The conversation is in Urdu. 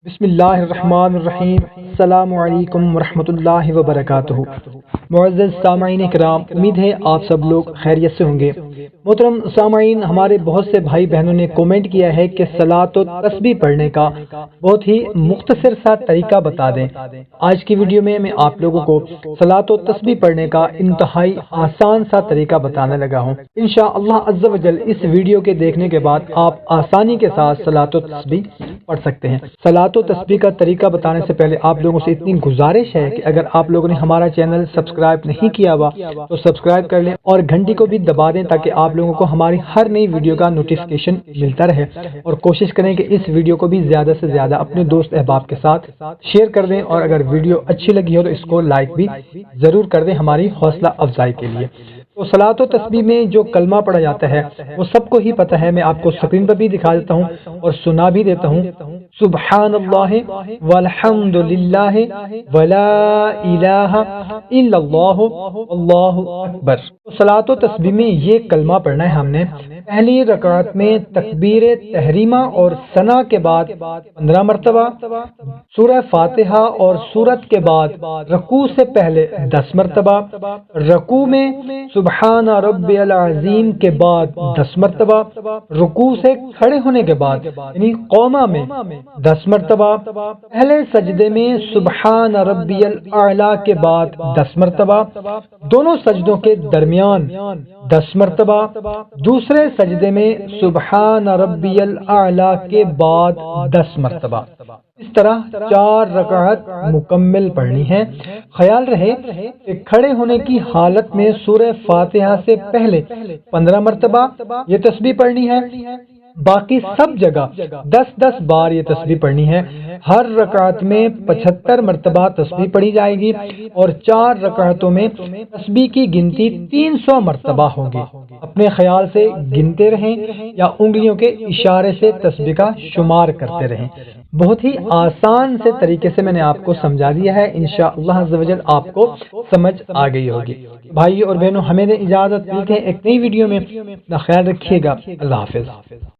بسم اللہ الرحمن الرحیم۔ السلام علیکم ورحمۃ اللہ وبرکاتہ۔ معزز سامعین کرام، امید ہے آپ سب لوگ خیریت سے ہوں گے۔ محترم سامعین، ہمارے بہت سے بھائی بہنوں نے کومنٹ کیا ہے کہ صلاۃ و تسبیح پڑھنے کا بہت ہی مختصر سا طریقہ بتا دیں۔ آج کی ویڈیو میں آپ لوگوں کو صلاۃ و تسبیح پڑھنے کا انتہائی آسان سا طریقہ بتانے لگا ہوں۔ انشاءاللہ عز و جل اس ویڈیو کے دیکھنے کے بعد آپ آسانی کے ساتھ صلاۃ و تسبیح پڑھ سکتے ہیں۔ صلاۃ و تسبیح کا طریقہ بتانے سے پہلے آپ لوگوں سے اتنی گزارش ہے کہ اگر آپ لوگوں نے ہمارا چینل سبسکرائب نہیں کیا ہوا تو سبسکرائب کر لیں اور گھنٹی کو بھی دبا دیں تاکہ آپ لوگوں کو ہماری ہر نئی ویڈیو کا نوٹیفیکیشن ملتا رہے، اور کوشش کریں کہ اس ویڈیو کو بھی زیادہ سے زیادہ اپنے دوست احباب کے ساتھ شیئر کر دیں، اور اگر ویڈیو اچھی لگی ہو تو اس کو لائک بھی ضرور کر دیں ہماری حوصلہ افزائی کے لیے۔ تو صلاۃ و تسبیح میں جو کلمہ پڑھا جاتا ہے وہ سب کو ہی پتہ ہے، میں آپ کو اسکرین پر بھی دکھا دیتا ہوں اور سنا بھی دیتا ہوں۔ سبحان اللہ والحمد للہ ولا الہ الا اللہ اللہ اکبر۔ صلاۃ و تسبیح میں یہ کلمہ پڑھنا ہے ہم نے پہلی رکعت میں تکبیر تحریمہ اور ثنا کے بعد 15 مرتبہ، سورہ فاتحہ اور سورت کے بعد رکوع سے پہلے 10 مرتبہ، رکوع میں سبحان ربی العظیم کے بعد 10 مرتبہ، رکوع سے کھڑے ہونے کے بعد یعنی قومہ میں 10 مرتبہ، پہلے سجدے میں سبحان ربی الاعلیٰ کے بعد 10 مرتبہ، دونوں سجدوں کے درمیان 10 مرتبہ، دوسرے سجدے میں سبحان ربی الاعلیٰ کے بعد 10 مرتبہ۔ اس طرح 4 رکعت مکمل پڑھنی ہے۔ خیال رہے کہ کھڑے ہونے کی حالت میں سورہ فاتحہ سے پہلے 15 مرتبہ یہ تسبیح پڑھنی ہے، باقی سب جگہ 10 بار یہ تسبیح پڑھنی ہے۔ ہر رکعت میں 75 مرتبہ تسبیح پڑھی جائے گی اور 4 رکعتوں میں تسبیح کی گنتی 300 مرتبہ ہوگی۔ اپنے خیال سے گنتے رہیں یا انگلیوں کے اشارے سے تسبیح کا شمار کرتے رہیں۔ بہت ہی آسان سے طریقے سے میں نے آپ کو سمجھا دیا ہے، انشاءاللہ عز و جل آپ کو سمجھ آ گئی ہوگی۔ بھائیو اور بہنوں، ہمیں دیں اجازت، ملتے ہیں ایک نئی ویڈیو میں، اپنا خیال رکھیے گا۔ اللہ حافظ۔